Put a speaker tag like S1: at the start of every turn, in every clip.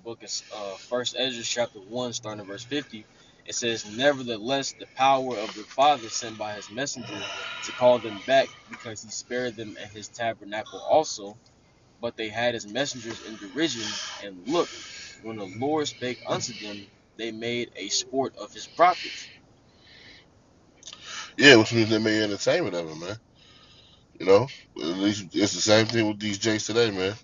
S1: book of First Ezra chapter 1, starting at verse 50. It says, "Nevertheless, the power of the Father sent by his messenger to call them back, because he spared them at his tabernacle also. But they had his messengers in derision, and look, when the Lord spake unto them, they made a sport of his prophets."
S2: Yeah, which means they made entertainment of it, man. You know, at least it's the same thing with these Jakes today, man.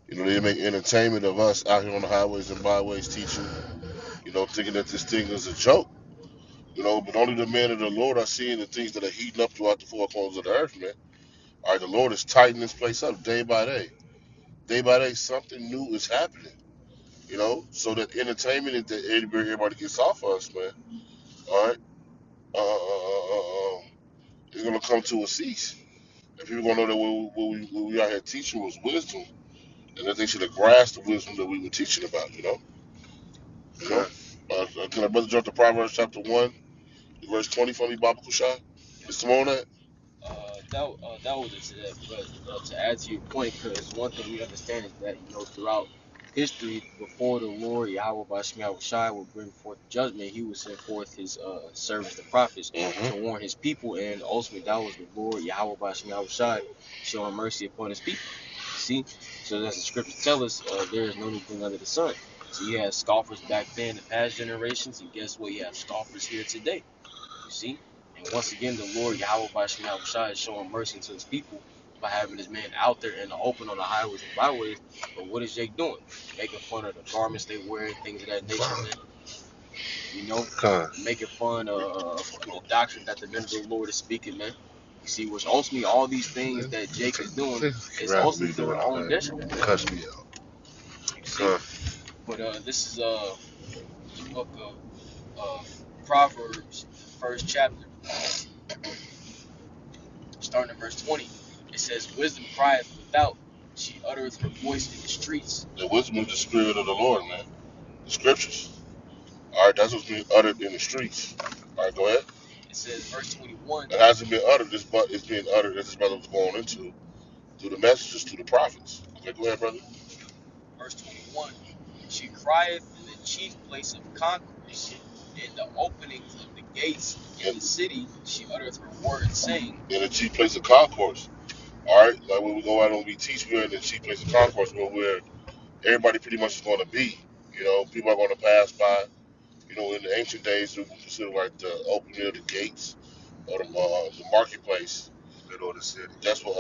S2: You know, they make entertainment of us out here on the highways and byways teaching, thinking that this thing is a joke. But only the men of the Lord are seeing the things that are heating up throughout the four corners of the earth, man. All right, the Lord is tightening this place up day by day. Day by day, something new is happening, so that entertainment is that everybody gets off of us, man. All right, it's going to come to a cease. And people going to know that what we out here teaching was wisdom, and that they should have grasped the wisdom that we were teaching about, You know? Can I brother jump to Proverbs chapter 1, verse 20 for me, Baba Kushai? Mr. Mona?
S1: That was it today. But to add to your point, because one thing we understand is that throughout history, before the Lord Yahweh Bashim Yahweh Shai would bring forth judgment, he would send forth his servants, the prophets, to
S2: Mm-hmm.
S1: warn his people, and ultimately that was the Lord Yahweh Bashim Yahweh Shai showing mercy upon his people. See, so as the scriptures tell us, there is no new thing under the sun. So you had scoffers back then in past generations, and guess what? You have scoffers here today. You see? And once again, the Lord Yahweh Bashim Yahweh Shai is showing mercy to his people by having his man out there in the open on the highways and byways. But what is Jake doing? Making fun of the garments they wear, things of that nature, man. You know,
S2: Con.
S1: making fun of the doctrine that the men of the Lord is speaking, man. You see, which ultimately all these things that Jake is doing is
S2: Rather me
S1: ultimately to
S2: doing
S1: their
S2: all
S1: own
S2: that.
S1: detriment, man.
S2: Cuss me out.
S1: You see?
S2: Con.
S1: But this is the book of Proverbs, the first chapter, starting at verse 20. It says, "Wisdom crieth without, she uttereth her voice in the streets."
S2: The wisdom is the spirit of the Lord, man. The scriptures. All right, that's what's being uttered in the streets. All right, go ahead.
S1: It says, verse 21,
S2: It hasn't been uttered, but it's being uttered as this brother was going into through the messages, through the prophets. Okay, go ahead, brother.
S1: verse 21, "She crieth in the chief place of concourse, in the openings of the gates in
S2: In,
S1: the city, she uttereth her words, saying."
S2: in the chief place of concourse. All right, like when we go out and we teach, we're in the chief place of concourse where everybody pretty much is going to be. People are going to pass by. In the ancient days, it was considered like the opening of the gates or the marketplace. Middle of the city. That's what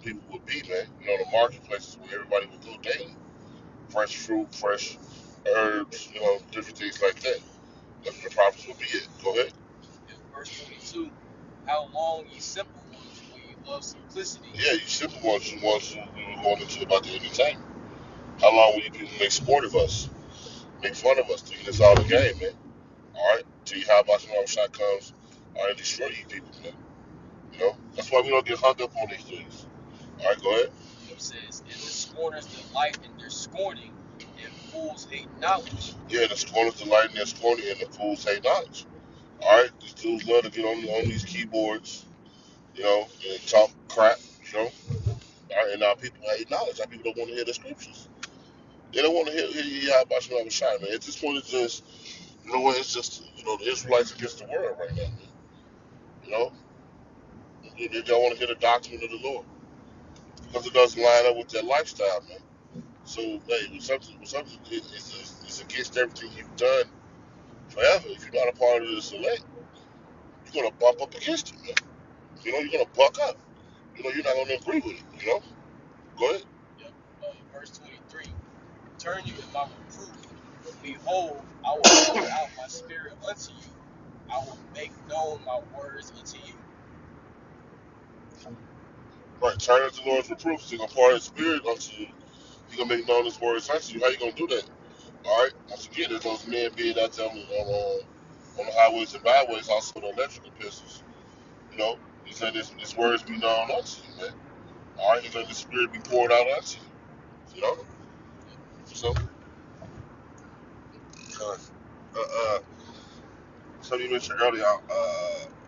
S2: people would be, man. The marketplaces where everybody would go daily. Fresh fruit, fresh herbs, different things like that. That's what the prophets would be at. Go ahead.
S1: In verse 22, "How long, ye simple ones, will ye love simplicity?"
S2: Yeah, you simple ones we were going into about the entertainment. How long will you people make sport of us? Make fun of us, thinking it's all a game, man. Alright? Till you have about some shot comes and destroy you people, man. That's why we don't get hung up on these things. Alright, go ahead.
S1: It says, "And the scorners delight in their scorning, and fools hate knowledge."
S2: Yeah, the scorners delight in their scorning and the fools hate knowledge. Alright? These dudes love to get on these keyboards, and talk crap, you know. Alright, and now people hate knowledge. Now people don't want to hear the scriptures. They don't want to hear you out about some shot, man. At this point, it's just, it's just, the Israelites against the world right now, man. You know? They don't want to hear the doctrine of the Lord because it doesn't line up with their lifestyle, man. So, hey, when something is against everything you've done forever, if you're not a part of the select, you're gonna bump up against it, man. You're gonna buck up. You're not gonna agree with it. Go ahead.
S1: Yep. Verse 23, "Turn you at my reproof. Behold, I will pour out my spirit unto you. I will make known my words unto you."
S2: Right, turn unto the Lord's reproof. He's gonna pour His Spirit unto you. He's gonna make known His words unto you. How you gonna do that? All right. Once again, there's those men being out there on the highways and byways, also the electrical pistols. He said His words be known unto you, man. All right. He let the Spirit be poured out unto you. You know. So, uh, uh, something you mentioned earlier,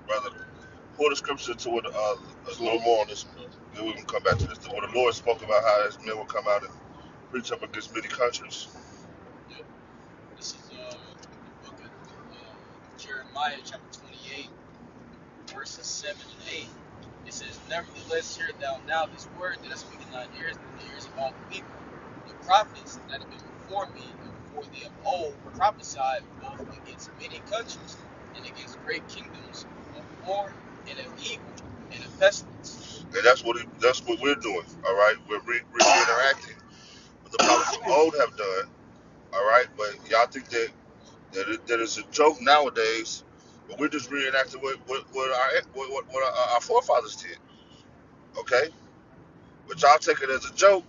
S2: brother, pull the scripture to what there's a little more on this one. Then we can come back to this. Where the Lord spoke about how His men will come out and preach up against many countries.
S1: Jeremiah chapter 28, verses 7 and 8. It says, Nevertheless, hear thou now this word that I speak in thine ears, and in the ears of all the people. The prophets that have been before me and before thee of old prophesied both against many countries and against great kingdoms of war and of evil and of pestilence.
S2: And that's what we're doing. All right, we're reenacting what the prophets of old have done. All right, but y'all think that it's a joke nowadays, but we're just reenacting what our forefathers did. Okay, but y'all take it as a joke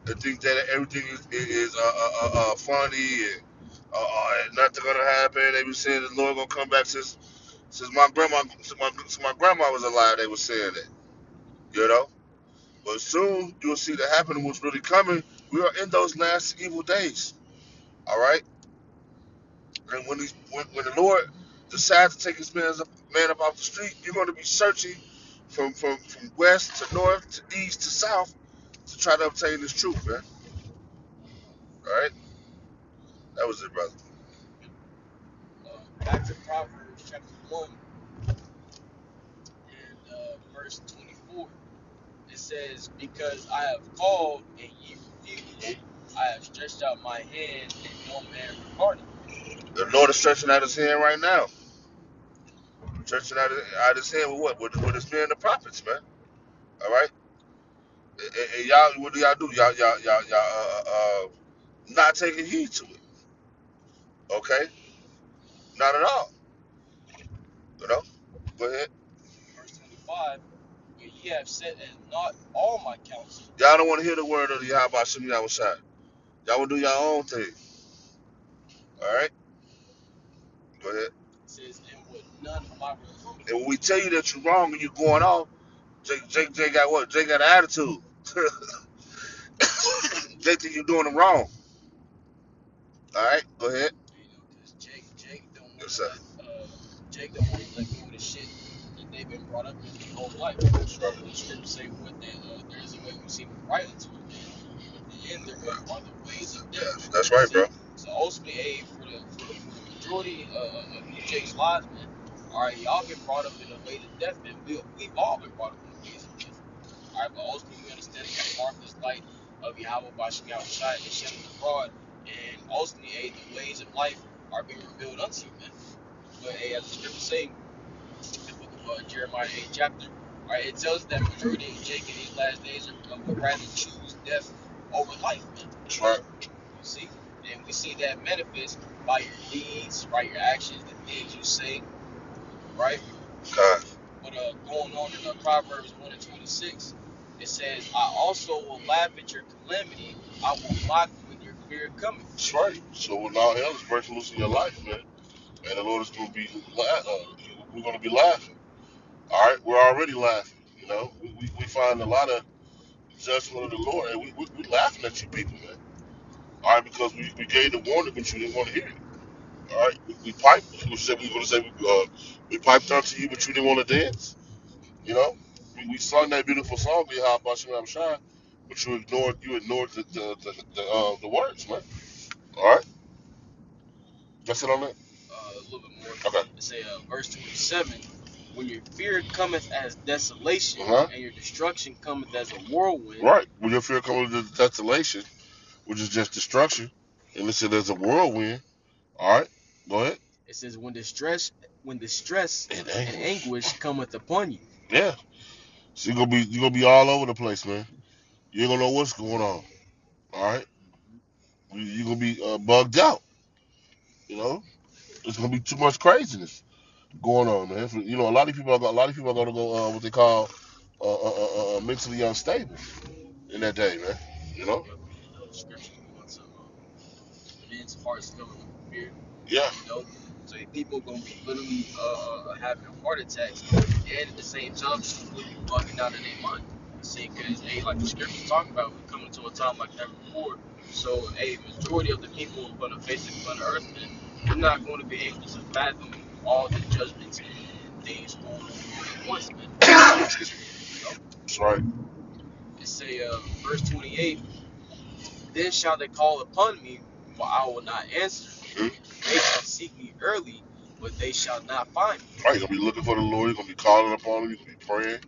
S2: and think that everything is funny and nothing gonna happen. They be saying the Lord gonna come back since my grandma was alive. They were saying that, you know. But soon you'll see that happening. What's really coming? We are in those last evil days. All right, and when the Lord decides to take his man up off the street, you're going to be searching from west to north to east to south to try to obtain this truth, man. All right, that was it, brother.
S1: Back to Proverbs chapter 1 and verse 24. It says, Because I have called and ye refused, I have stretched out my hand and no man regarded.
S2: The Lord is stretching out his hand right now. Stretching out his hand with what? With his men, the prophets, man. All right. And y'all, what do y'all do? Y'all not taking heed to it. Okay. Not at all. You know. Go ahead.
S1: Verse 25. But ye have set at naught all my counsel.
S2: Y'all don't want to hear the word of the Yahweh Shem Yahweh Shai. Y'all want to do your own thing. All right. Go ahead.
S1: It says, And would none of my reproofs.
S2: And when we tell you that you're wrong and you're going off, Jay got what? Jay got an attitude. Jay think you're doing them wrong. All right. Go ahead.
S1: Because Jake don't want
S2: Yes,
S1: to
S2: sir.
S1: Jake don't want to let go of the shit that they've been brought up in their whole life.
S2: That's right.
S1: The scriptures say what there is a way we seem right unto it, but the end thereof are the ways of death.
S2: Yes, that's right,
S1: See?
S2: bro.
S1: So ultimately, hey, for the majority of you Jake's lives, man, all right, y'all been brought up in the way of death, man. We've all been brought up in the ways of death. All right, but ultimately we understand that the marvelous light of Yahweh Bashim Yahweh Shai is shining abroad, and ultimately, hey, the ways of life are being revealed unto you, man. But hey, as the scripture say, the book of Jeremiah 8 chapter, right, it tells us that majority of Jake in these last days would rather choose death over life, man.
S2: That's right.
S1: You see? And we see that manifest by your deeds, by your actions, the things you say, right?
S2: God.
S1: But going on in Proverbs 1 and 26, it says, I also will laugh at your calamity, I will mock when your fear cometh.
S2: That's right. So when all hell is breaking loose in your life, man, and the Lord is going to be, we're going to be laughing. All right, we're already laughing. You know, we find a lot of judgment of the Lord, and we laughing at you people, man. All right, because we gave the warning, but you didn't want to hear it. All right, we piped. We piped out to you, but you didn't want to dance. You know, we sung that beautiful song, "Be How About You, I'm Shine," but you ignored the words, man. All right, that's it on that.
S1: A little bit more.
S2: Okay.
S1: It say, verse 27, when your fear cometh as desolation,
S2: Uh huh.
S1: and your destruction cometh as a whirlwind.
S2: Right. When your fear comes to desolation, which is just destruction, and listen, there's a whirlwind. All right. Go ahead.
S1: It says, when distress
S2: And
S1: and anguish cometh upon you.
S2: Yeah. So you're gonna be all over the place, man. You ain't gonna know what's going on. All right. You're gonna be bugged out. You know. It's gonna be too much craziness going on, man. A lot of people are gonna go what they call mentally unstable in that day, man. You know.
S1: The scripture wants men's hearts filled with fear.
S2: Yeah.
S1: So people gonna be literally having heart attacks, and at the same time, people be bugging out in their mind. See, because hey, like the scriptures talk about, we're coming to a time like never before. So, a majority of the people on the face of the earth, man, they're not going to be able to fathom all the judgments and things going on at once, man. You know,
S2: That's right.
S1: it say, verse 28. Then shall they call upon me, but I will not answer.
S2: Hmm?
S1: They shall seek me early, but they shall not find me.
S2: Right, you're gonna be looking for the Lord. You're gonna be calling upon Him. You're gonna be praying.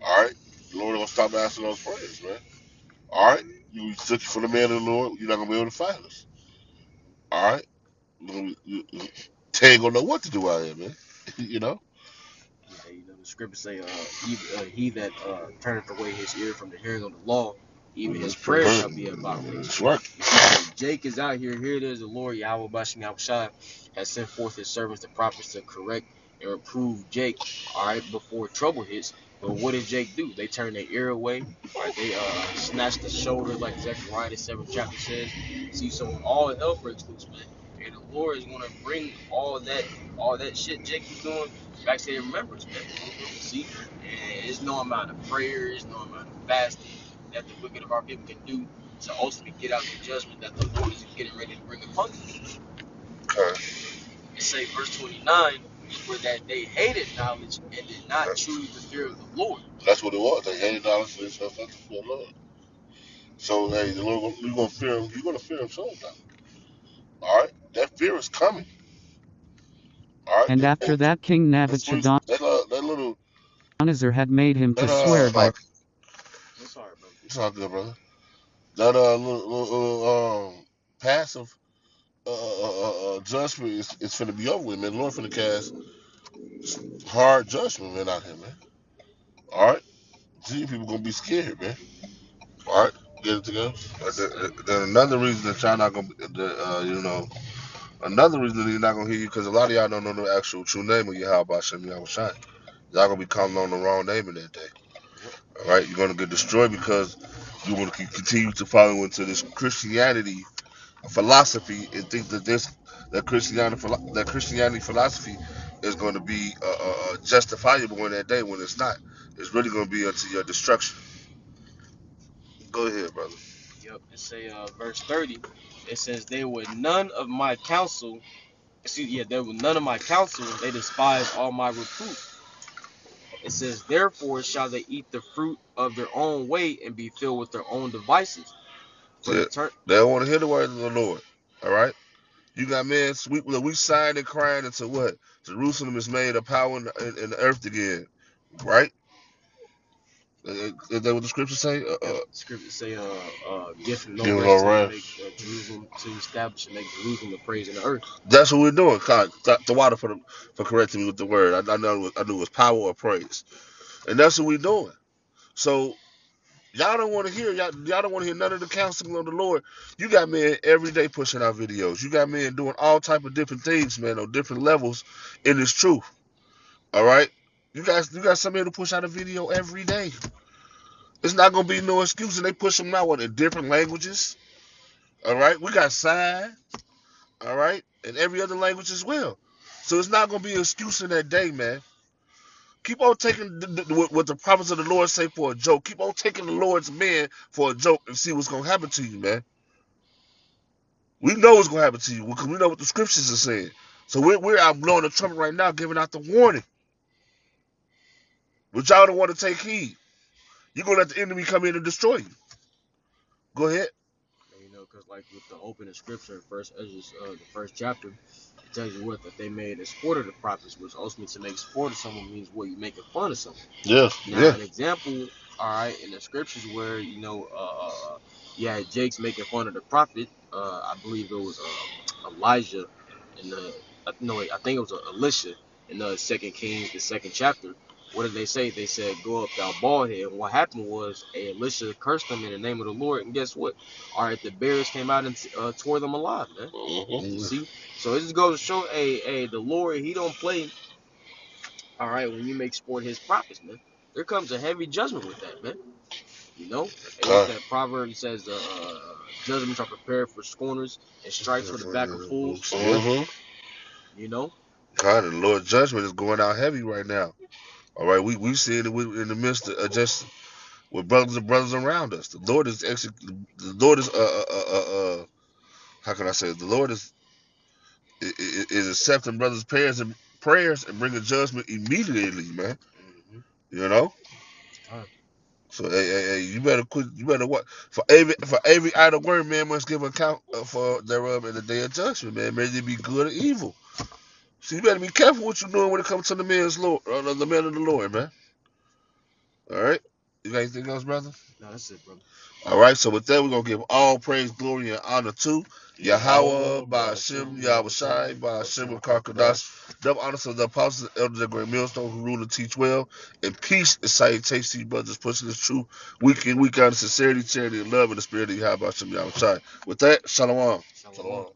S2: All right, the Lord ain't gonna stop answering those prayers, man. All right, you search for the man of the Lord. You're not gonna be able to find us. All right, they ain't gonna know what to do out here, man. you know.
S1: Yeah, the scriptures say, he that turneth away his ear from the hearing of the law, even his prayer shall be an abomination.
S2: That's right.
S1: You see, so Jake is out here. Here it is. The Lord Yahweh Bashim Yahushua has sent forth his servants, the prophets, to correct and reprove Jake. All right, before trouble hits. But what does Jake do? They turn their ear away. All right, they snatch the shoulder, like Zechariah the 7th chapter says. See, so all hell breaks loose, man. And the Lord is gonna bring all that shit Jake was doing back to their remembrance, man. See, and there's no amount of prayers, no amount of fasting that the wicked of our people can do to ultimately get out the judgment that the Lord is getting ready to bring upon them.
S2: Okay.
S1: It say verse 29, for that they hated knowledge and did not choose the fear of the Lord.
S2: That's what it was. They hated knowledge for themselves, not to fear the Lord. So, hey, the Lord, you're gonna fear Him. You're gonna fear Him sometime. All right, that fear is coming. All right,
S3: And after that King
S2: that little
S3: Nebuchadnezzar had made him to
S2: that
S3: swear by
S1: I'm sorry, brother.
S2: it's all good, brother. That passive judgment is finna be over with, man. The Lord finna cast hard judgment, man, out here, man. All right, see, people gonna be scared, man. All right, get it together. Then another reason that y'all not gonna, another reason that he's not gonna hear you because a lot of y'all don't know the actual true name of Yahweh Hashem Yahweh Shai. Y'all gonna be calling on the wrong name in that day.
S1: Yep.
S2: All right, you're gonna get destroyed because you want to continue to follow into this Christianity philosophy and think that Christianity philosophy is going to be justifiable in that day when it's not. It's really going to be unto your destruction. Go ahead, brother.
S1: Yep. It say verse 30. It says they were none of my counsel. They were none of my counsel. They despise all my reproof. It says, therefore shall they eat the fruit of their own way and be filled with their own devices. For
S2: Yeah,
S1: the turn,
S2: they don't want to hear the word of the Lord. All right. You got men, we signed and crying into what? Jerusalem is made a power in the earth again, right? Is that what the scriptures say?
S1: yep, scriptures say, gift from no
S2: Give it
S1: rest
S2: a
S1: to make
S2: rest.
S1: Jerusalem to establish and make Jerusalem the praise in the earth.
S2: That's what we're doing. God, the water for correcting me with the word. I knew it was power or praise, and that's what we're doing. So y'all don't want to hear y'all don't want to hear none of the counseling of the Lord. You got men every day pushing out videos. You got men doing all type of different things, man, on different levels in this truth. All right, you got some men to push out a video every day. It's not gonna be no excuse, and they push them out in different languages. All right, we got sign. All right, and every other language as well. So it's not gonna be an excuse in that day, man. Keep on taking what the prophets of the Lord say for a joke. Keep on taking the Lord's men for a joke and see what's gonna happen to you, man. We know what's gonna happen to you because we know what the scriptures are saying. So we're out blowing the trumpet right now, giving out the warning. But y'all don't want to take heed. You're gonna let the enemy come in and destroy you. Go ahead.
S1: And, because like with the opening scripture in First Ezra, the first chapter, it tells you what that they made a sport of the prophets, which ultimately to make sport of someone means what you making fun of someone.
S2: Yeah,
S1: Now,
S2: yeah.
S1: an example, all right, in the scriptures where yeah, Jake's making fun of the prophet. I believe it was Elijah, in the no, wait, I think it was Elisha in the Second Kings, the second chapter. What did they say? They said, "Go up, thou bald head." And what happened was, Elisha cursed them in the name of the Lord, and guess what? All right, the bears came out and tore them alive, man.
S2: Mm-hmm.
S1: See, so it just goes to show, the Lord, He don't play. All right, when you make sport His prophets, man, there comes a heavy judgment with that, man. And what that proverb says, judgments are prepared for scorners and stripes for the back of fools.
S2: Mm-hmm.
S1: You know,
S2: God, the Lord's judgment is going out heavy right now. All right, we see it in the midst of just with brothers and brothers around us. The Lord is the Lord is how can I say it? The Lord is accepting brothers' prayers and bringing judgment immediately, man.
S1: mm-hmm.
S2: You know.
S1: It's time.
S2: So hey, you better quit. You better what for every idle word, man must give account for thereof in the day of judgment, man. May it be good or evil. So you better be careful what you're doing when it comes to the man's Lord, the man of the Lord, man. All right. You got anything else, brother?
S1: No, that's it, brother.
S2: All right. So with that, we're gonna give all praise, glory, and honor to Yahweh, by Hashem, Yahweh Shai, by Hashem of Karkadash. Double honor to the apostles, elders, and great millstone who rule and teach well. And peace and salutation to you, brothers, pushing this truth week in, week out in sincerity, charity, and love, and the spirit of Yahweh, by Hashem, Yahweh Shai. With that, shalom.
S1: Shalom.